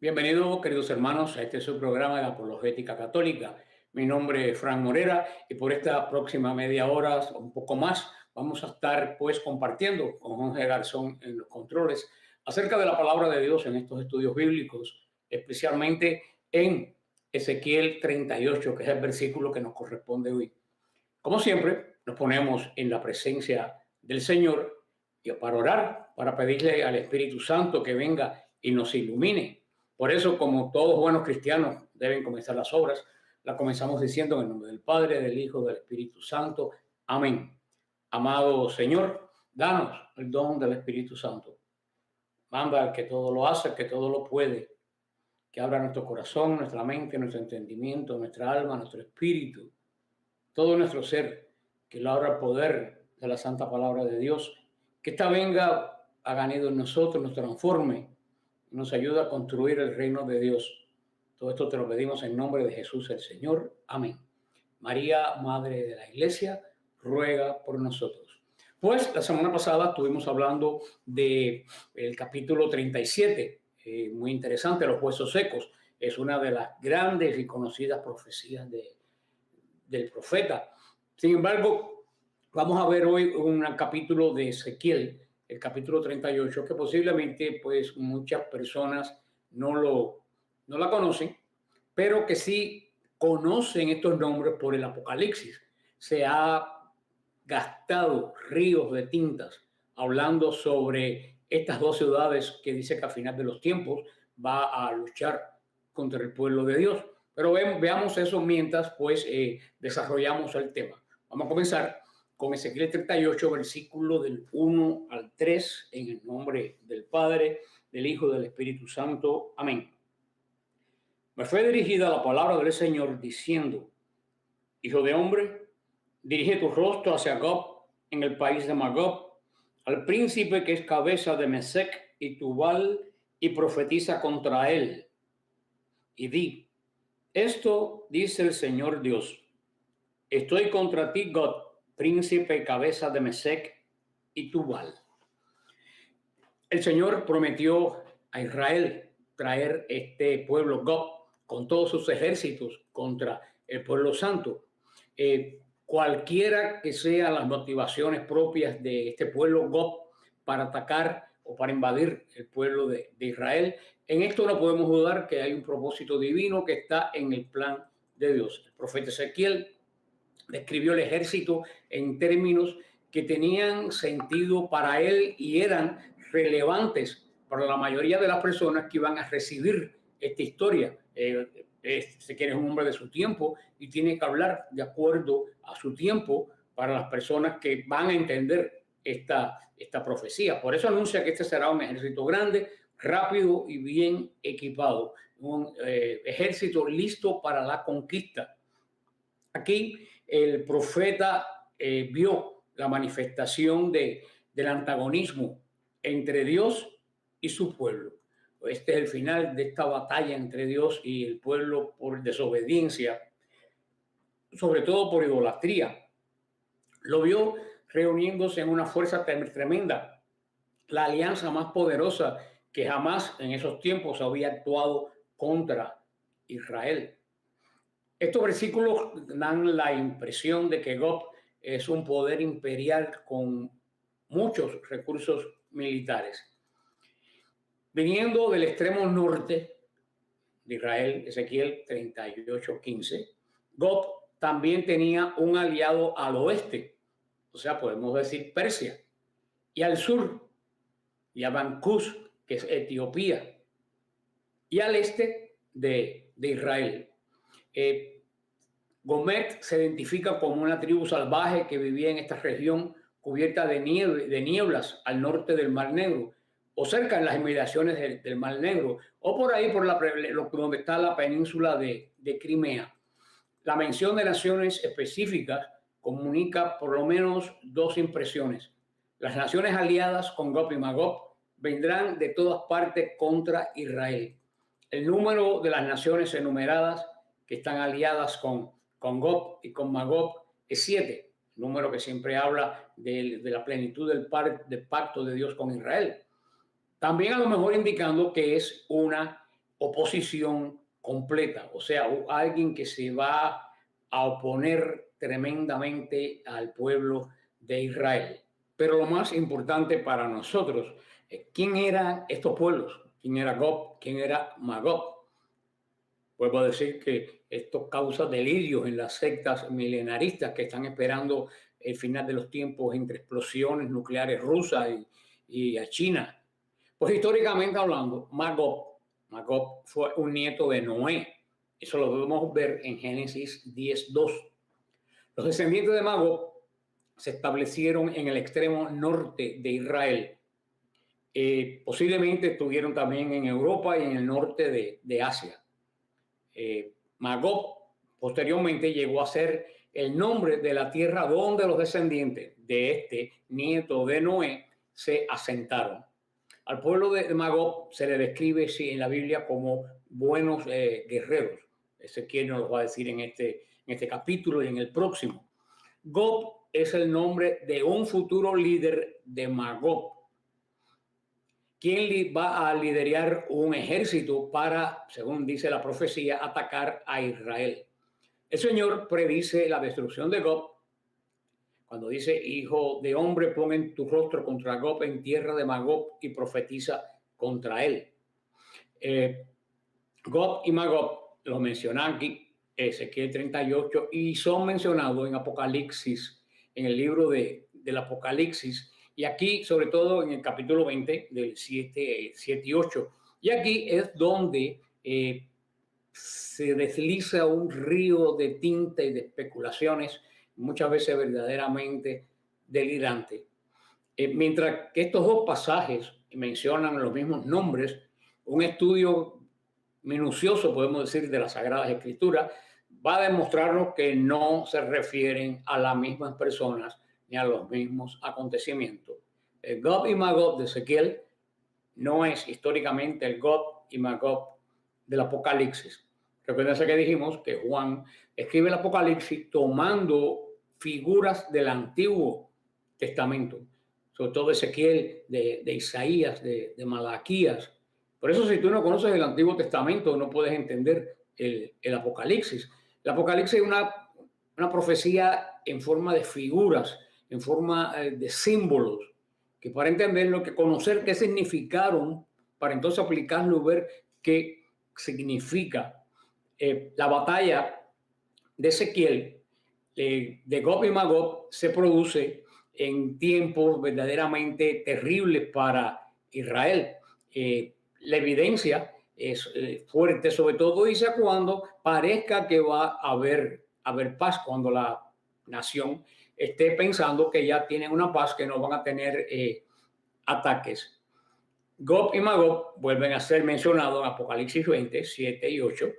Bienvenidos, queridos hermanos, a este su programa de Apologética Católica. Mi nombre es Fran Morera y por esta próxima media hora, o un poco más, vamos a estar pues compartiendo con Jorge Garzón en los controles acerca de la palabra de Dios en estos estudios bíblicos, especialmente en Ezequiel 38, que es el versículo que nos corresponde hoy. Como siempre, nos ponemos en la presencia del Señor y para orar, para pedirle al Espíritu Santo que venga y nos ilumine. Por eso, como todos buenos cristianos deben comenzar las obras, la comenzamos diciendo en el nombre del Padre, del Hijo, del Espíritu Santo. Amén. Amado Señor, danos el don del Espíritu Santo. Manda al que todo lo hace, al que todo lo puede, que abra nuestro corazón, nuestra mente, nuestro entendimiento, nuestra alma, nuestro espíritu, todo nuestro ser, que lo abra el poder de la santa palabra de Dios, que esta venga, haga nido en nosotros, nos transforme, nos ayuda a construir el reino de Dios. Todo esto te lo pedimos en nombre de Jesús el Señor. Amén. María, Madre de la Iglesia, ruega por nosotros. Pues la semana pasada estuvimos hablando del capítulo 37, muy interesante, los huesos secos. Es una de las grandes y conocidas profecías del profeta. Sin embargo, vamos a ver hoy un capítulo de Ezequiel, el capítulo 38, que posiblemente pues muchas personas no la conocen, pero que sí conocen estos nombres por el Apocalipsis. Se ha gastado ríos de tintas hablando sobre estas dos ciudades que dice que a final de los tiempos va a luchar contra el pueblo de Dios. Pero veamos eso mientras pues desarrollamos el tema. Vamos a comenzar con Ezequiel 38, versículo del 1 al 3, en el nombre del Padre, del Hijo y del Espíritu Santo. Amén. Me fue dirigida la palabra del Señor diciendo: Hijo de hombre, dirige tu rostro hacia Gog en el país de Magog, al príncipe que es cabeza de Mesec y Tubal, y profetiza contra él. Y di: esto dice el Señor Dios: estoy contra ti, Gog, príncipe y cabeza de Mesec y Tubal. El Señor prometió a Israel traer este pueblo Gog con todos sus ejércitos contra el pueblo santo. Cualquiera que sean las motivaciones propias de este pueblo Gog para atacar o para invadir el pueblo de Israel, en esto no podemos dudar que hay un propósito divino que está en el plan de Dios. El profeta Ezequiel describió el ejército en términos que tenían sentido para él y eran relevantes para la mayoría de las personas que iban a recibir esta historia. Ezequiel es un hombre de su tiempo y tiene que hablar de acuerdo a su tiempo para las personas que van a entender esta profecía. Por eso anuncia que este será un ejército grande, rápido y bien equipado, un ejército listo para la conquista. Aquí el profeta vio la manifestación del antagonismo entre Dios y su pueblo. Este es el final de esta batalla entre Dios y el pueblo por desobediencia, sobre todo por idolatría. Lo vio reuniéndose en una fuerza tremenda, la alianza más poderosa que jamás en esos tiempos había actuado contra Israel. Estos versículos dan la impresión de que Gog es un poder imperial con muchos recursos militares. Viniendo del extremo norte de Israel, Ezequiel 38:15, Gog también tenía un aliado al oeste, o sea, podemos decir Persia, y al sur, Yavan Cus, que es Etiopía, y al este de Israel. Gomet se identifica como una tribu salvaje que vivía en esta región cubierta de nieblas al norte del Mar Negro, o cerca en las inmediaciones del Mar Negro, o por ahí donde está la península de Crimea. La mención de naciones específicas comunica por lo menos dos impresiones. Las naciones aliadas con Gog y Magog vendrán de todas partes contra Israel. El número de las naciones enumeradas que están aliadas con Gog y con Magog es 7, número que siempre habla de la plenitud del pacto de Dios con Israel. También a lo mejor indicando que es una oposición completa, o sea, alguien que se va a oponer tremendamente al pueblo de Israel. Pero lo más importante para nosotros, ¿quién eran estos pueblos? ¿Quién era Gog? ¿Quién era Magog? Vuelvo a decir que esto causa delirios en las sectas milenaristas que están esperando el final de los tiempos entre explosiones nucleares rusas y a China. Pues históricamente hablando, Magog fue un nieto de Noé. Eso lo podemos ver en Génesis 10:2. Los descendientes de Magog se establecieron en el extremo norte de Israel. Posiblemente estuvieron también en Europa y en el norte de Asia. Magog posteriormente llegó a ser el nombre de la tierra donde los descendientes de este nieto de Noé se asentaron. Al pueblo de Magog se le describe en la Biblia como buenos guerreros. Ezequiel nos lo va a decir en este capítulo y en el próximo. Gog es el nombre de un futuro líder de Magog, quien va a liderar un ejército para, según dice la profecía, atacar a Israel. El Señor predice la destrucción de Gog cuando dice: hijo de hombre, pon en tu rostro contra Gog en tierra de Magog y profetiza contra él. Gog y Magog lo mencionan aquí, Ezequiel 38, y son mencionados en Apocalipsis, en el libro del Apocalipsis, y aquí sobre todo en el capítulo 20 del 7 y 8. Y aquí es donde se desliza un río de tinta y de especulaciones, muchas veces verdaderamente delirante. Mientras que estos dos pasajes mencionan los mismos nombres, un estudio minucioso, podemos decir, de las Sagradas Escrituras va a demostrarnos que no se refieren a las mismas personas ni a los mismos acontecimientos. El Gog y Magog de Ezequiel no es históricamente el Gog y Magog del Apocalipsis. Recuerden que dijimos que Juan escribe el Apocalipsis tomando figuras del Antiguo Testamento, sobre todo Ezequiel, de Isaías, de Malaquías. Por eso, si tú no conoces el Antiguo Testamento, no puedes entender el Apocalipsis. El Apocalipsis es una profecía en forma de figuras, en forma de símbolos, que para entenderlo, que conocer qué significaron, para entonces aplicarlo y ver qué significa. La batalla de Ezequiel, de Gog y Magog, se produce en tiempos verdaderamente terribles para Israel. La evidencia es fuerte, sobre todo dice cuando parezca que va a haber paz, cuando la nación esté pensando que ya tienen una paz, que no van a tener ataques. Gog y Magog vuelven a ser mencionados en Apocalipsis 20, 7 y 8.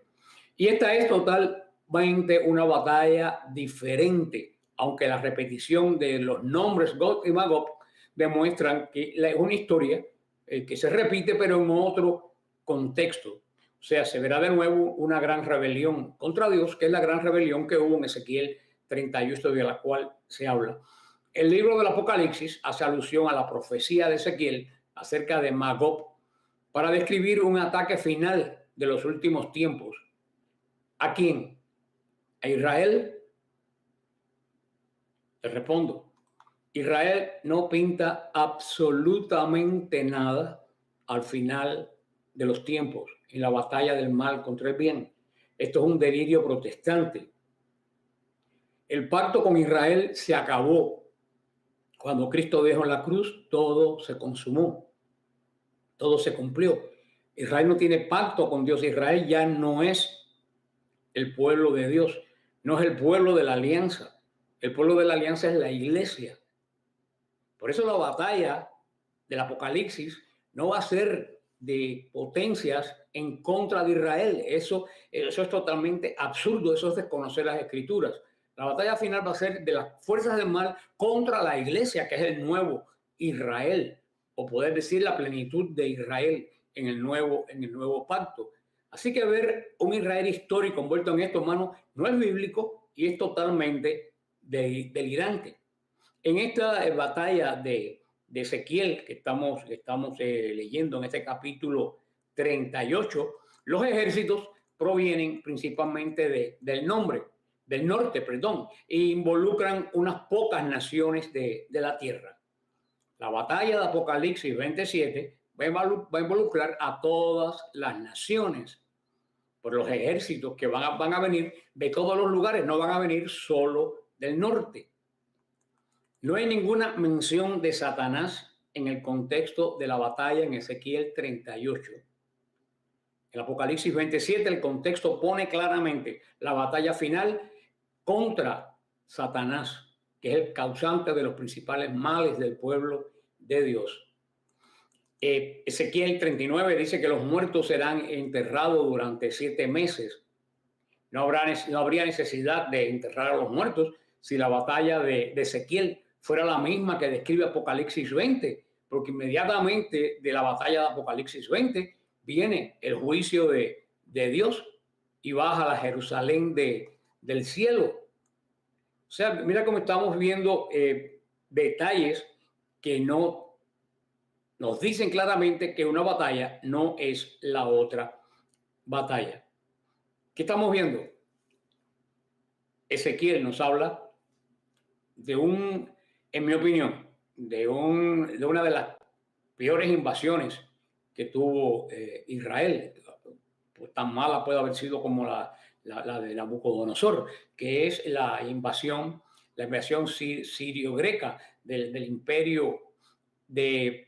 Y esta es totalmente una batalla diferente, aunque la repetición de los nombres Gog y Magog demuestran que es una historia que se repite, pero en otro contexto. O sea, se verá de nuevo una gran rebelión contra Dios, que es la gran rebelión que hubo en Ezequiel 38, de la cual se habla. El libro del Apocalipsis hace alusión a la profecía de Ezequiel acerca de Magog para describir un ataque final de los últimos tiempos. ¿A quién? ¿A Israel? Le respondo. Israel no pinta absolutamente nada al final de los tiempos, en la batalla del mal contra el bien. Esto es un delirio protestante. El pacto con Israel se acabó. Cuando Cristo dejó la cruz, todo se consumó. Todo se cumplió. Israel no tiene pacto con Dios. Israel ya no es el pueblo de Dios, no es el pueblo de la alianza. El pueblo de la alianza es la iglesia. Por eso la batalla del Apocalipsis no va a ser de potencias en contra de Israel. Eso es totalmente absurdo, eso es desconocer las escrituras. La batalla final va a ser de las fuerzas del mal contra la iglesia, que es el nuevo Israel, o poder decir la plenitud de Israel en el nuevo pacto. Así que ver un Israel histórico envuelto en esto, hermano, no es bíblico y es totalmente delirante. En esta batalla de Ezequiel que estamos leyendo en este capítulo 38, Los ejércitos provienen principalmente del norte, perdón, e involucran unas pocas naciones de la tierra. La batalla de Apocalipsis 27 va a involucrar a todas las naciones, por los ejércitos que van a venir de todos los lugares, no van a venir solo del norte. No hay ninguna mención de Satanás en el contexto de la batalla en Ezequiel 38. En Apocalipsis 27 el contexto pone claramente la batalla final contra Satanás, que es el causante de los principales males del pueblo de Dios. Ezequiel 39 dice que los muertos serán enterrados durante 7 meses. No habría necesidad de enterrar a los muertos si la batalla de Ezequiel fuera la misma que describe Apocalipsis 20, porque inmediatamente de la batalla de Apocalipsis 20 viene el juicio de Dios y baja la Jerusalén del cielo. O sea, mira cómo estamos viendo detalles que no nos dicen claramente que una batalla no es la otra batalla. ¿Qué estamos viendo? Ezequiel nos habla de en mi opinión, de una de las peores invasiones que tuvo Israel. Pues tan mala puede haber sido como la de Nabucodonosor, que es la invasión sirio-greca del imperio de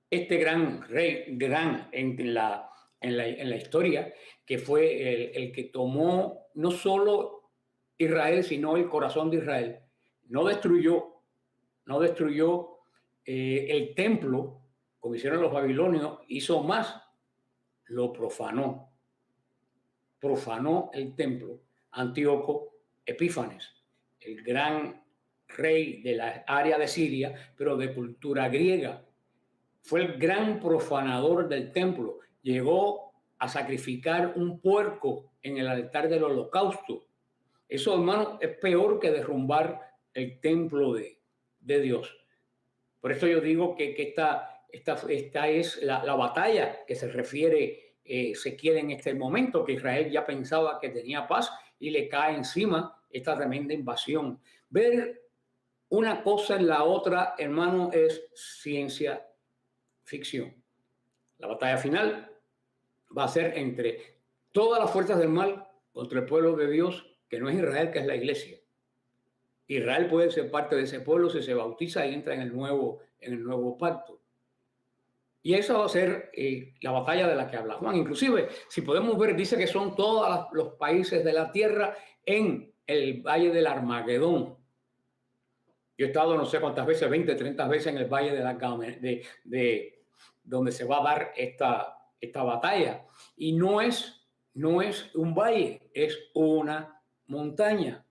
este gran rey, en la historia, que fue el que tomó no solo Israel, sino el corazón de Israel. No destruyó el templo, como hicieron los babilonios, hizo más, lo profanó el templo. Antíoco Epífanes, el gran rey de la área de Siria, pero de cultura griega, fue el gran profanador del templo. Llegó a sacrificar un puerco en el altar del holocausto. Eso, hermano, es peor que derrumbar el templo de Dios. Por eso yo digo que esta es la batalla que se refiere Ezequiel en este momento, que Israel ya pensaba que tenía paz y le cae encima esta tremenda invasión. Ver una cosa en la otra, hermano, es ciencia ficción. La batalla final va a ser entre todas las fuerzas del mal contra el pueblo de Dios, que no es Israel, que es la iglesia. Israel puede ser parte de ese pueblo si se bautiza y entra en el nuevo pacto. Y esa va a ser la batalla de la que habla Juan. Inclusive, si podemos ver, dice que son todos los países de la tierra en el valle del Armagedón. Yo he estado no sé cuántas veces, 20, 30 veces en el valle de donde se va a dar esta batalla. Y no es un valle, es una montaña.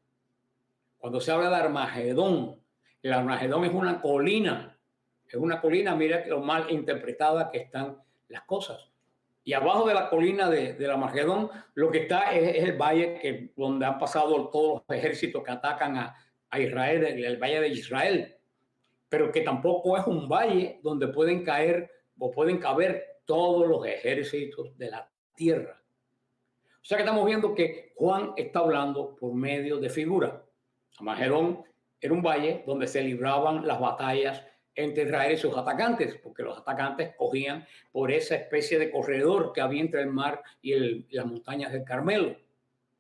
Cuando se habla de Armagedón, el Armagedón es una colina. Es una colina, mira lo mal interpretada que están las cosas. Y abajo de la colina del Armagedón, lo que está es el valle donde han pasado todos los ejércitos que atacan a Israel, el valle de Israel. Pero que tampoco es un valle donde pueden caer o pueden caber todos los ejércitos de la tierra. O sea que estamos viendo que Juan está hablando por medio de figuras. Armagedón era un valle donde se libraban las batallas entre Israel y sus atacantes, porque los atacantes cogían por esa especie de corredor que había entre el mar y las montañas del Carmelo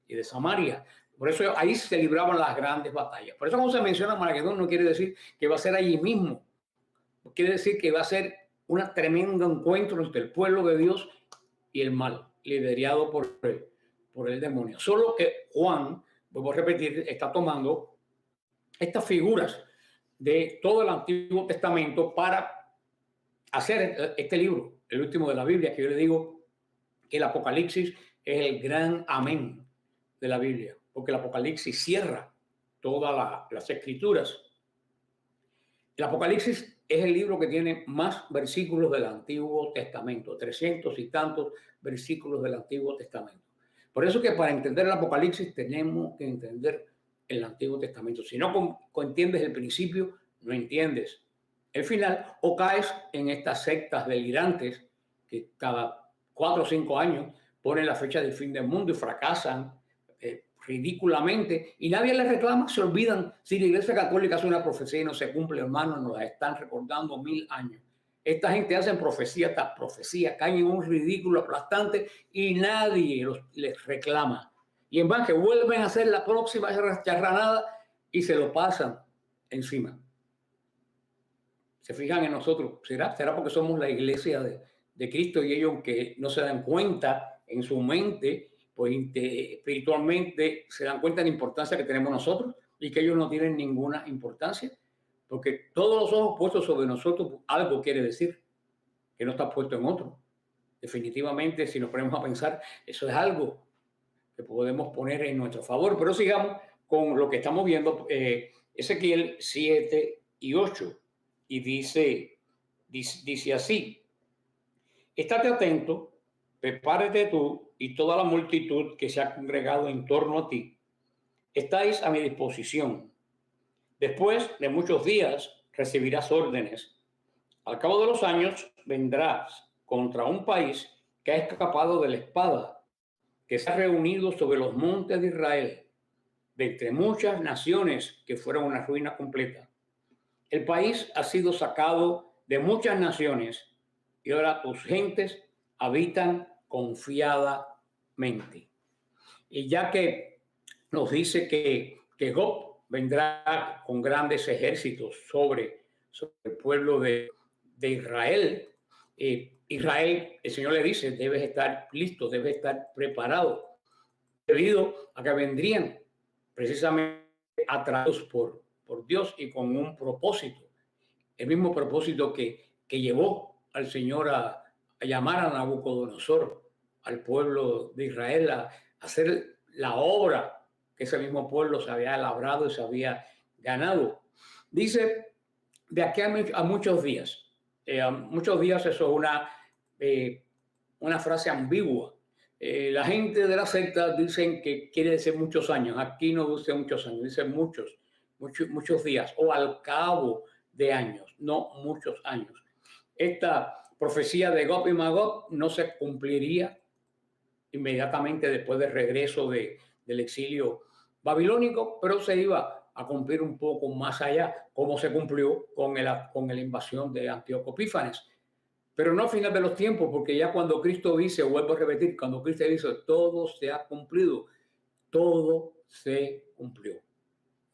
y de Samaria. Por eso ahí se libraban las grandes batallas. Por eso cuando se menciona Armagedón no quiere decir que va a ser allí mismo. Quiere decir que va a ser un tremendo encuentro entre el pueblo de Dios y el mal, liderado por el demonio. Solo que Juan, vuelvo a repetir, está tomando estas figuras de todo el Antiguo Testamento para hacer este libro, el último de la Biblia, que yo le digo que el Apocalipsis es el gran amén de la Biblia, porque el Apocalipsis cierra todas las escrituras. El Apocalipsis es el libro que tiene más versículos del Antiguo Testamento, 300 y tantos versículos del Antiguo Testamento. Por eso que para entender el Apocalipsis tenemos que entender el Antiguo Testamento. Si no entiendes el principio, no entiendes el final, o caes en estas sectas delirantes que cada 4 o 5 años ponen la fecha del fin del mundo y fracasan ridículamente y nadie les reclama, se olvidan. Si la Iglesia Católica hace una profecía y no se cumple, hermano, nos la están recordando 1000 años. Esta gente hace profecía tras profecía, caen en un ridículo aplastante y nadie les reclama. Y en vez que vuelven a hacer la próxima charranada y se lo pasan encima. Se fijan en nosotros. ¿Será porque somos la iglesia de Cristo y ellos que no se dan cuenta en su mente, pues espiritualmente se dan cuenta de la importancia que tenemos nosotros y que ellos no tienen ninguna importancia? Porque todos los ojos puestos sobre nosotros algo quiere decir que no está puesto en otro. Definitivamente, si nos ponemos a pensar, eso es algo que podemos poner en nuestro favor. Pero sigamos con lo que estamos viendo, Ezequiel 7 y 8. Y dice así: estate atento, prepárate tú y toda la multitud que se ha congregado en torno a ti. Estáis a mi disposición. Después de muchos días recibirás órdenes. Al cabo de los años vendrás contra un país que ha escapado de la espada, que se ha reunido sobre los montes de Israel, de entre muchas naciones que fueron una ruina completa. El país ha sido sacado de muchas naciones y ahora tus gentes habitan confiadamente. Y ya que nos dice que Gog vendrá con grandes ejércitos sobre el pueblo de Israel, Israel, el Señor le dice, debes estar listo, debes estar preparado, debido a que vendrían precisamente atraídos por Dios y con un propósito, el mismo propósito que llevó al Señor a llamar a Nabucodonosor, al pueblo de Israel, a hacer la obra que ese mismo pueblo se había labrado y se había ganado. Dice, de aquí a muchos días. Muchos días, eso es una frase ambigua. La gente de la secta dicen que quiere decir muchos años. Aquí no dice muchos años, dice muchos días o al cabo de años, no muchos años. Esta profecía de Gog y Magog no se cumpliría inmediatamente después del regreso del exilio babilónico, pero se iba a cumplir un poco más allá, como se cumplió con la invasión de Antíoco Epífanes. Pero no a final de los tiempos, porque ya cuando Cristo dice, vuelvo a repetir, cuando Cristo dice, todo se ha cumplido, todo se cumplió.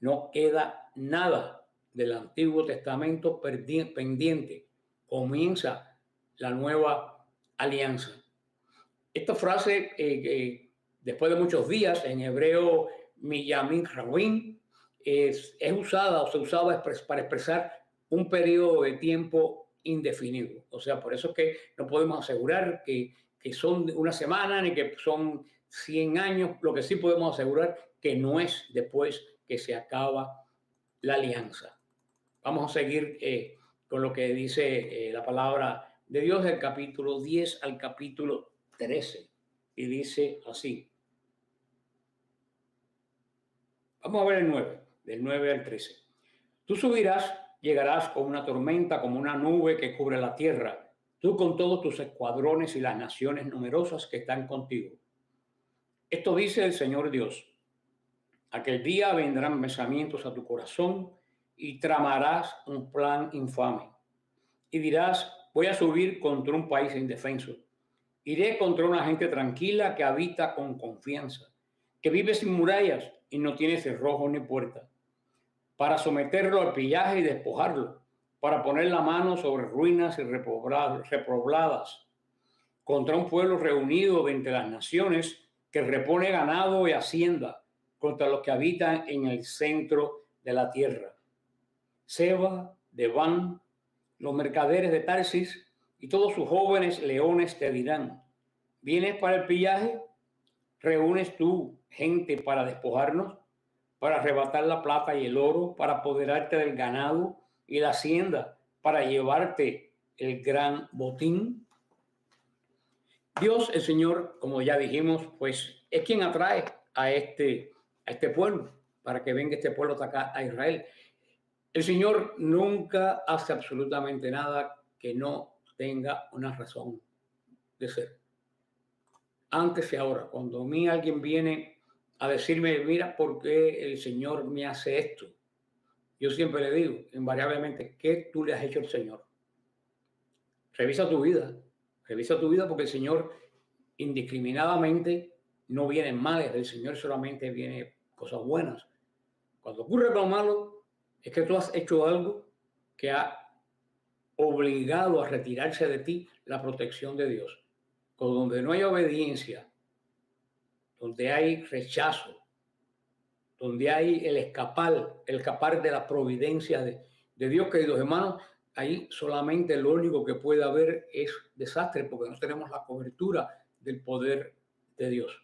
No queda nada del Antiguo Testamento pendiente. Comienza la nueva alianza. Esta frase, después de muchos días, en hebreo, Miyamin Rawin, es usada o se usaba para expresar un periodo de tiempo indefinido. O sea, por eso es que no podemos asegurar que son una semana ni que son 100 años. Lo que sí podemos asegurar que no es después que se acaba la alianza. Vamos a seguir con lo que dice la palabra de Dios del capítulo 10 al capítulo 13. Y dice así. Vamos a ver el 9, del 9 al 13. Tú subirás, llegarás con una tormenta, como una nube que cubre la tierra, tú con todos tus escuadrones y las naciones numerosas que están contigo. Esto dice el Señor Dios. Aquel día vendrán pensamientos a tu corazón y tramarás un plan infame. Y dirás, voy a subir contra un país indefenso. Iré contra una gente tranquila que habita con confianza, que vive sin murallas y no tiene cerrojo ni puerta, para someterlo al pillaje y despojarlo, para poner la mano sobre ruinas y repobladas, contra un pueblo reunido de entre las naciones que repone ganado y hacienda, contra los que habitan en el centro de la tierra. Seba, Deván, los mercaderes de Tarsis y todos sus jóvenes leones te dirán, ¿vienes para el pillaje? ¿Reúnes tú gente para despojarnos? ¿Para arrebatar la plata y el oro? ¿Para apoderarte del ganado y la hacienda? ¿Para llevarte el gran botín? Dios, el Señor, como ya dijimos, pues es quien atrae a este pueblo, para que venga este pueblo acá a Israel. El Señor nunca hace absolutamente nada que no tenga una razón de ser. antes y ahora. Cuando a mí alguien viene a decirme, mira, ¿por qué el Señor me hace esto? Yo siempre le digo, invariablemente, ¿qué tú le has hecho al Señor? Revisa tu vida. Revisa tu vida porque el Señor indiscriminadamente no viene males. Del Señor solamente viene cosas buenas. Cuando ocurre lo malo, es que tú has hecho algo que ha obligado a retirarse de ti la protección de Dios. Con donde no hay obediencia, donde hay rechazo, donde hay el escapar de la providencia de Dios, queridos hermanos, ahí solamente lo único que puede haber es desastre, porque no tenemos la cobertura del poder de Dios.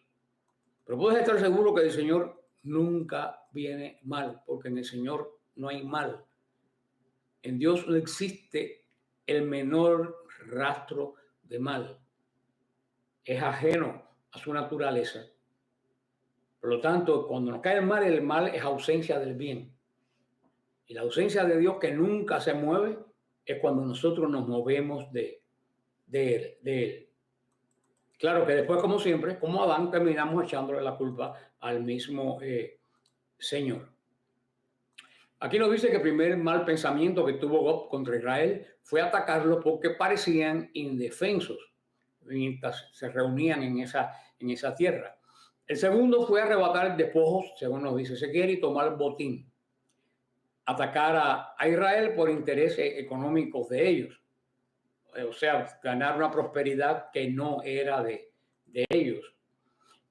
Pero puedes estar seguro que el Señor nunca viene mal, porque en el Señor no hay mal. En Dios no existe el menor rastro de mal. Es ajeno a su naturaleza. Por lo tanto, cuando nos cae el mal es ausencia del bien. Y la ausencia de Dios que nunca se mueve es cuando nosotros nos movemos de él. Claro que después, como siempre, como Adán, terminamos echándole la culpa al mismo Señor. Aquí nos dice que el primer mal pensamiento que tuvo Gob contra Israel fue atacarlo porque parecían indefensos mientras se reunían en esa tierra. El segundo fue arrebatar despojos, según nos dice Ezequiel, y tomar botín. Atacar a Israel por intereses económicos de ellos. O sea, ganar una prosperidad que no era de ellos.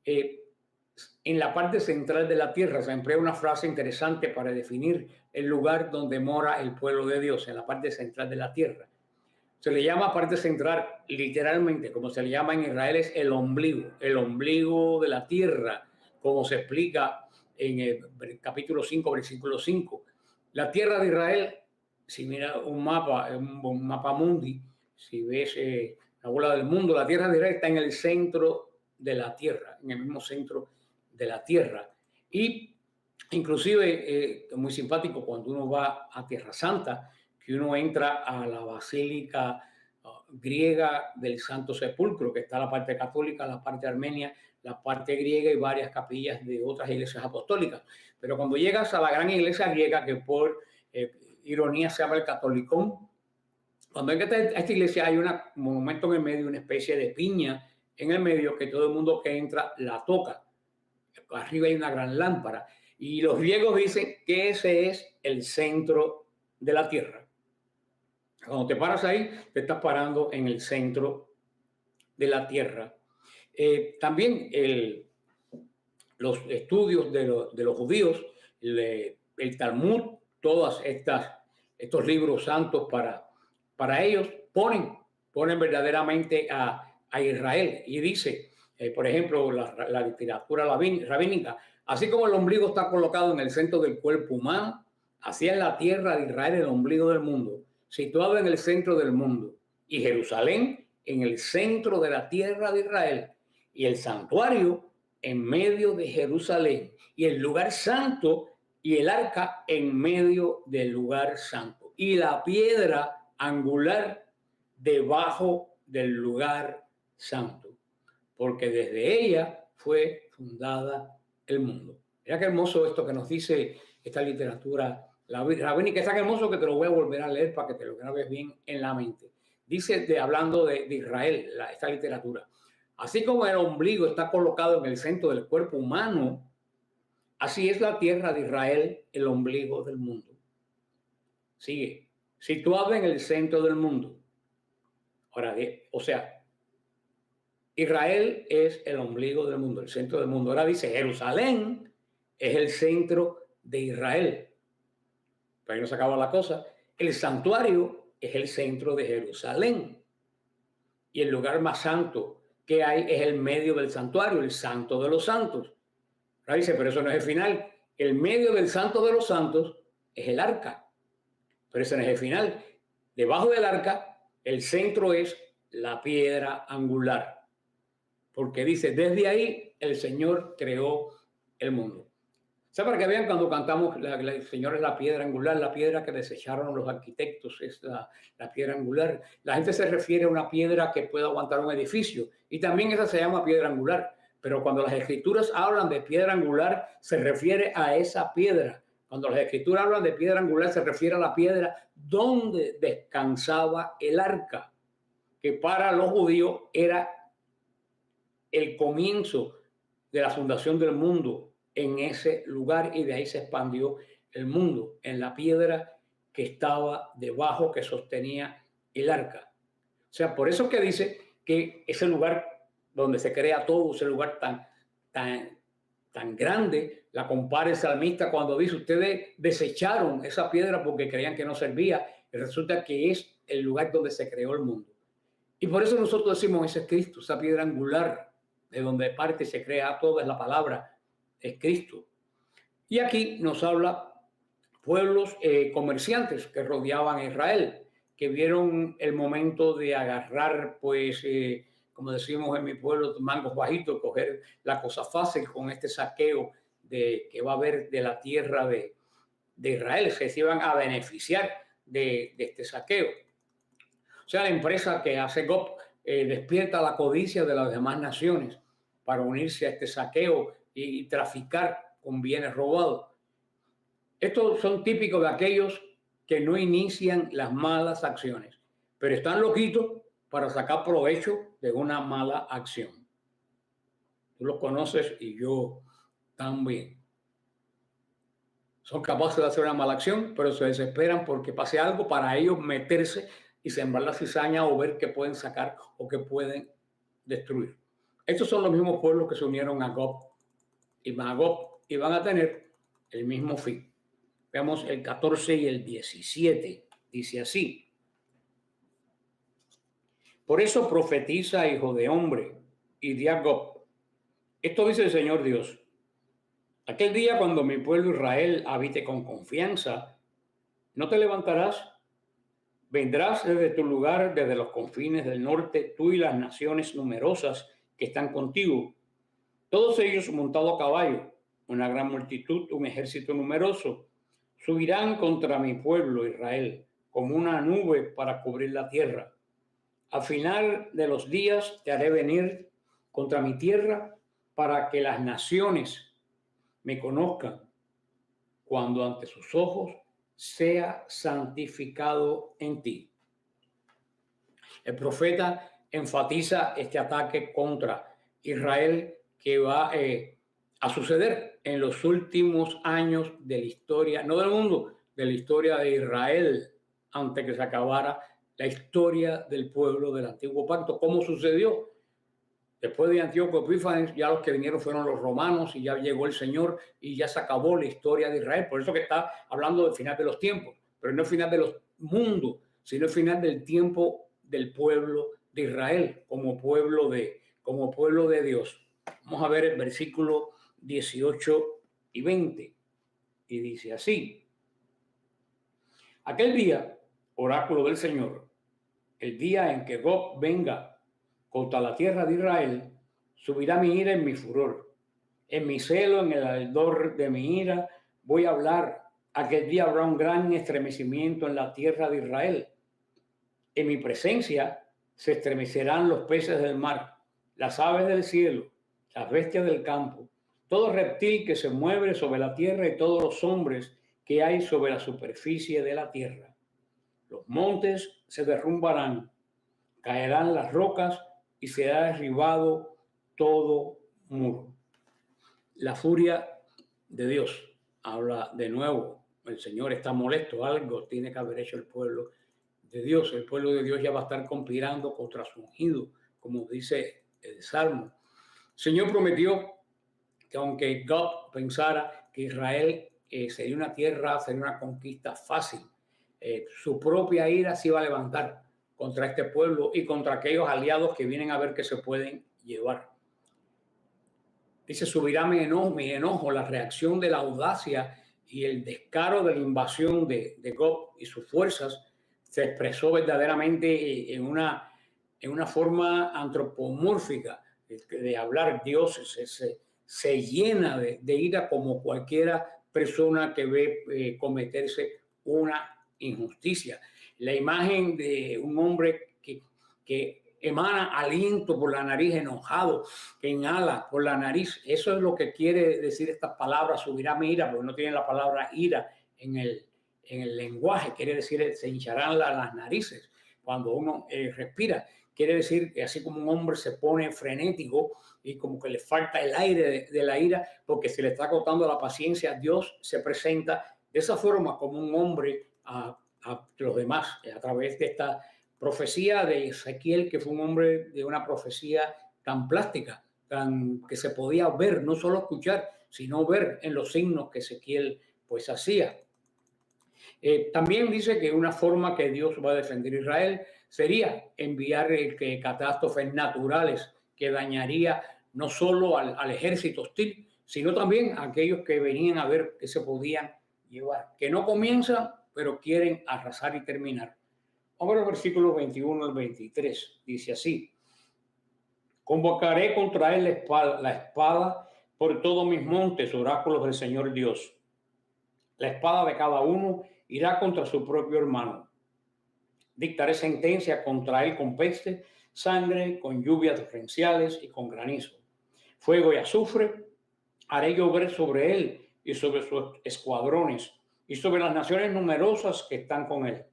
En la parte central de la tierra se emplea una frase interesante para definir el lugar donde mora el pueblo de Dios, en la parte central de la tierra. Se le llama parte central, literalmente, como se le llama en Israel, es el ombligo de la tierra, como se explica en el capítulo 5, versículo 5. La tierra de Israel, si mira un mapa mundi, si ves la bola del mundo, la tierra de Israel está en el centro de la tierra, en el mismo centro de la tierra. Y inclusive, muy simpático cuando uno va a Tierra Santa, que uno entra a la basílica griega del Santo Sepulcro, que está la parte católica, la parte armenia, la parte griega y varias capillas de otras iglesias apostólicas. Pero cuando llegas a la gran iglesia griega, que por ironía se llama el Catolicón, cuando llegas a esta iglesia hay un monumento en el medio, una especie de piña en el medio que todo el mundo que entra la toca. Arriba hay una gran lámpara. Y los griegos dicen que ese es el centro de la tierra. Cuando te paras ahí, te estás parando en el centro de la tierra. También los estudios de los judíos, el Talmud, todos estos libros santos para ellos, ponen verdaderamente a Israel. Y dice, por ejemplo, la literatura rabínica, así como el ombligo está colocado en el centro del cuerpo humano, así en la tierra de Israel el ombligo del mundo, situado en el centro del mundo, y Jerusalén en el centro de la tierra de Israel, y el santuario en medio de Jerusalén, y el lugar santo y el arca en medio del lugar santo, y la piedra angular debajo del lugar santo, porque desde ella fue fundada el mundo. Mira qué hermoso esto que nos dice esta literatura rabínica. Es tan hermoso que te lo voy a volver a leer para que te lo grabes bien en la mente. Dice, hablando de Israel, esta literatura, así como el ombligo está colocado en el centro del cuerpo humano, así es la tierra de Israel el ombligo del mundo. Sigue, situado en el centro del mundo. Ahora, o sea, Israel es el ombligo del mundo, el centro del mundo. Ahora dice, Jerusalén es el centro de Israel. Pero ahí no se acaba la cosa. El santuario es el centro de Jerusalén. Y el lugar más santo que hay es el medio del santuario, el santo de los santos. Ahora dice, pero eso no es el final. El medio del santo de los santos es el arca. Pero ese no es el final. Debajo del arca, el centro es la piedra angular. Porque dice, desde ahí el Señor creó el mundo. ¿Sabe para que vean cuando cantamos el Señor es la piedra angular, la piedra que desecharon los arquitectos es la piedra angular? La gente se refiere a una piedra que puede aguantar un edificio y también esa se llama piedra angular. Pero cuando las escrituras hablan de piedra angular, se refiere a esa piedra. Cuando las escrituras hablan de piedra angular, se refiere a la piedra donde descansaba el arca, que para los judíos era el comienzo de la fundación del mundo en ese lugar, y de ahí se expandió el mundo, en la piedra que estaba debajo, que sostenía el arca. O sea, por eso que dice que ese lugar donde se crea todo, ese lugar tan grande, la compara el salmista cuando dice: ustedes desecharon esa piedra porque creían que no servía, y resulta que es el lugar donde se creó el mundo. Y por eso nosotros decimos: ese es Cristo, esa piedra angular de donde parte se crea todo, es la palabra, es Cristo. Y aquí nos habla pueblos comerciantes que rodeaban a Israel, que vieron el momento de agarrar, pues, como decimos en mi pueblo, mangos bajitos, coger la cosa fácil con este saqueo que va a haber de la tierra de Israel, se iban a beneficiar de este saqueo. O sea, la empresa que hace GOP despierta la codicia de las demás naciones para unirse a este saqueo y traficar con bienes robados. Estos son típicos de aquellos que no inician las malas acciones, pero están loquitos para sacar provecho de una mala acción. Tú los conoces y yo también. Son capaces de hacer una mala acción, pero se desesperan porque pase algo para ellos meterse y sembrar la cizaña o ver qué pueden sacar o qué pueden destruir. Estos son los mismos pueblos que se unieron a Gog y Magog y van a tener el mismo fin. Veamos el 14 y el 17. Dice así: por eso profetiza, hijo de hombre, y di a Gog: esto dice el Señor Dios. Aquel día cuando mi pueblo Israel habite con confianza, no te levantarás. Vendrás desde tu lugar, desde los confines del norte, tú y las naciones numerosas que están contigo, todos ellos montados a caballo, una gran multitud, un ejército numeroso. Subirán contra mi pueblo Israel como una nube para cubrir la tierra. Al final de los días te haré venir contra mi tierra para que las naciones me conozcan, cuando ante sus ojos sea santificado en ti. El profeta enfatiza este ataque contra Israel que va a suceder en los últimos años de la historia, no del mundo, de la historia de Israel, antes que se acabara la historia del pueblo del antiguo pacto. ¿Cómo sucedió? Después de Antíoco Epífanes, ya los que vinieron fueron los romanos y ya llegó el Señor y ya se acabó la historia de Israel. Por eso que está hablando del final de los tiempos, pero no el final de los mundos, sino el final del tiempo del pueblo de Israel como pueblo de Dios. Vamos a ver el versículo 18 y 20. Y dice así: aquel día, oráculo del Señor, el día en que Gog venga contra la tierra de Israel, subirá mi ira en mi furor. En mi celo, en el ardor de mi ira, voy a hablar. Aquel día habrá un gran estremecimiento en la tierra de Israel. En mi presencia se estremecerán los peces del mar, las aves del cielo, las bestias del campo, todo reptil que se mueve sobre la tierra y todos los hombres que hay sobre la superficie de la tierra. Los montes se derrumbarán, caerán las rocas y será derribado todo muro. La furia de Dios habla de nuevo. El Señor está molesto, algo tiene que haber hecho el pueblo de Dios. El pueblo de Dios ya va a estar conspirando contra su ungido, como dice el Salmo. El Señor prometió que aunque Gog pensara que Israel sería una tierra, sería una conquista fácil, su propia ira se iba a levantar contra este pueblo y contra aquellos aliados que vienen a ver que se pueden llevar. Dice: subirá mi enojo, la reacción de la audacia y el descaro de la invasión de Gog y sus fuerzas se expresó verdaderamente en una forma antropomórfica de hablar. Dios se llena de ira como cualquiera persona que ve cometerse una injusticia. La imagen de un hombre que emana aliento por la nariz, enojado, que inhala por la nariz. Eso es lo que quiere decir esta palabra, subirá mi ira, porque no tiene la palabra ira en el lenguaje. Quiere decir, se hincharán las narices cuando uno respira. Quiere decir que así como un hombre se pone frenético y como que le falta el aire de la ira porque se le está agotando la paciencia, Dios se presenta de esa forma como un hombre a los demás a través de esta profecía de Ezequiel, que fue un hombre de una profecía tan plástica, tan que se podía ver, no solo escuchar, sino ver en los signos que Ezequiel pues hacía. También dice que una forma que Dios va a defender a Israel sería enviar catástrofes naturales que dañaría no solo al ejército hostil, sino también a aquellos que venían a ver qué se podían llevar, que no comienzan, pero quieren arrasar y terminar. Vamos al versículo 21 al 23. Dice así: convocaré contra él la espada por todos mis montes, oráculos del Señor Dios. La espada de cada uno irá contra su propio hermano. Dictaré sentencia contra él con peste, sangre, con lluvias torrenciales y con granizo. Fuego y azufre haré llover sobre él y sobre sus escuadrones y sobre las naciones numerosas que están con él.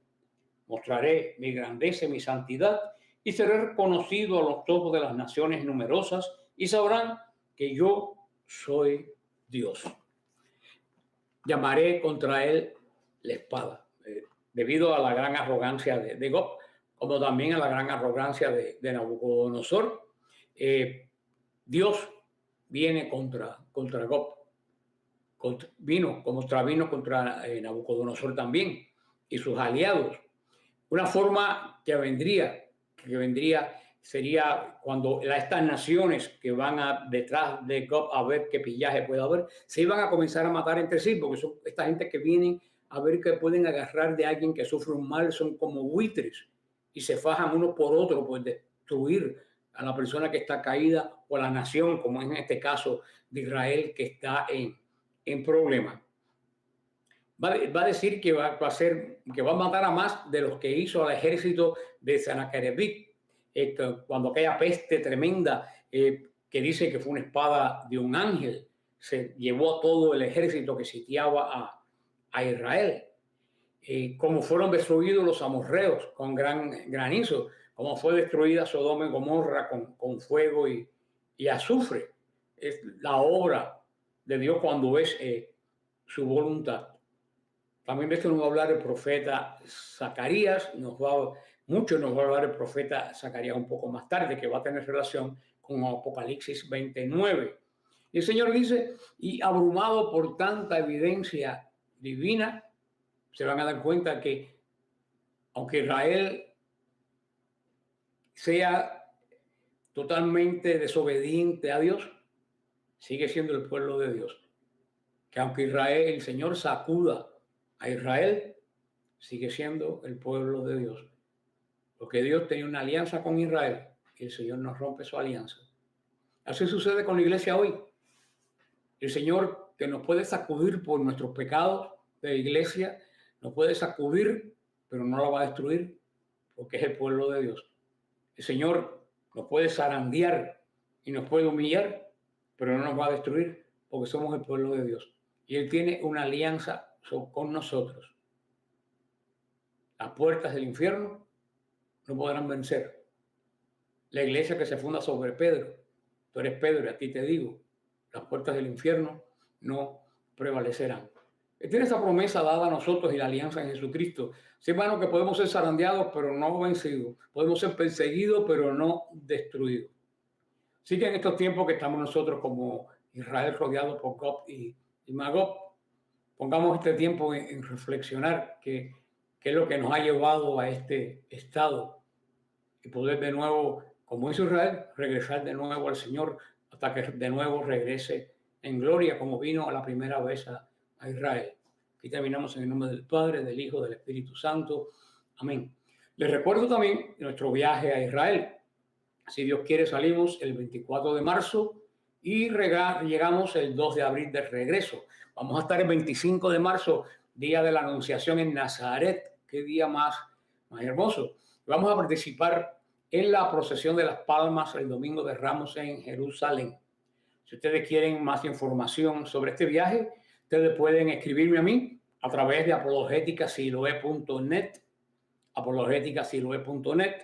Mostraré mi grandeza y mi santidad y seré reconocido a los ojos de las naciones numerosas y sabrán que yo soy Dios. Llamaré contra él la espada, debido a la gran arrogancia de Gob, como también a la gran arrogancia de Nabucodonosor. Dios viene contra Gob, vino contra Nabucodonosor también y sus aliados. Una forma que vendría sería cuando estas naciones que van detrás de Gob a ver qué pillaje puede haber, se iban a comenzar a matar entre sí, porque son esta gente que vienen a ver que pueden agarrar de alguien que sufre un mal, son como buitres y se fajan uno por otro por destruir a la persona que está caída o a la nación, como en este caso de Israel, que está en problemas. Va a decir que va a matar a más de los que hizo al ejército de Sennacherib, cuando aquella peste tremenda que dice que fue una espada de un ángel se llevó a todo el ejército que sitiaba a Israel. Como fueron destruidos los amorreos con gran granizo, como fue destruida Sodoma y Gomorra con fuego y azufre. Es la obra de Dios cuando es su voluntad. También de esto nos va a hablar el profeta Zacarías, mucho nos va a hablar el profeta Zacarías un poco más tarde, que va a tener relación con Apocalipsis 29. Y el Señor dice, y abrumado por tanta evidencia divina, se van a dar cuenta que aunque Israel sea totalmente desobediente a Dios, sigue siendo el pueblo de Dios. Que aunque Israel, el Señor sacuda a Israel, sigue siendo el pueblo de Dios. Porque Dios tenía una alianza con Israel y el Señor nos rompe su alianza. Así sucede con la iglesia hoy. El Señor, que nos puede sacudir por nuestros pecados de la iglesia, nos puede sacudir, pero no la va a destruir, porque es el pueblo de Dios. El Señor nos puede zarandear y nos puede humillar, pero no nos va a destruir, porque somos el pueblo de Dios. Y Él tiene una alianza con nosotros. Las puertas del infierno no podrán vencer. La iglesia que se funda sobre Pedro, tú eres Pedro y a ti te digo, las puertas del infierno no prevalecerán. Él tiene esa promesa dada a nosotros y la alianza en Jesucristo. Sí, hermano, que podemos ser zarandeados, pero no vencidos. Podemos ser perseguidos, pero no destruidos. Así que en estos tiempos que estamos nosotros como Israel rodeado por Gob y Magog, pongamos este tiempo en reflexionar qué es lo que nos ha llevado a este estado y poder de nuevo, como hizo Israel, regresar de nuevo al Señor hasta que de nuevo regrese en gloria como vino a la primera vez a Israel. Aquí terminamos en el nombre del Padre, del Hijo, del Espíritu Santo. Amén. Les recuerdo también nuestro viaje a Israel. Si Dios quiere, salimos el 24 de marzo y llegamos el 2 de abril de regreso. Vamos a estar el 25 de marzo, día de la Anunciación en Nazaret. Qué día más hermoso. Vamos a participar en la procesión de las Palmas el domingo de Ramos en Jerusalén. Si ustedes quieren más información sobre este viaje, ustedes pueden escribirme a mí a través de apologéticasiloe.net, apologéticasiloe.net.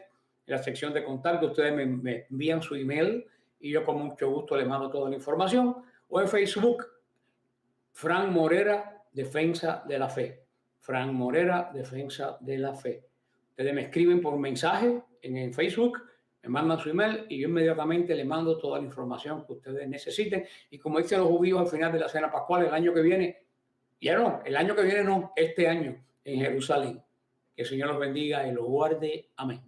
En la sección de contacto ustedes me envían su email y yo con mucho gusto les mando toda la información. O en Facebook, Frank Morera, Defensa de la Fe. Frank Morera, Defensa de la Fe. Ustedes me escriben por mensaje en Facebook, me mandan su email y yo inmediatamente les mando toda la información que ustedes necesiten. Y como dicen los judíos al final de la cena pascual, el año que viene, el año que viene no, este año en Jerusalén. Que el Señor los bendiga y los guarde. Amén.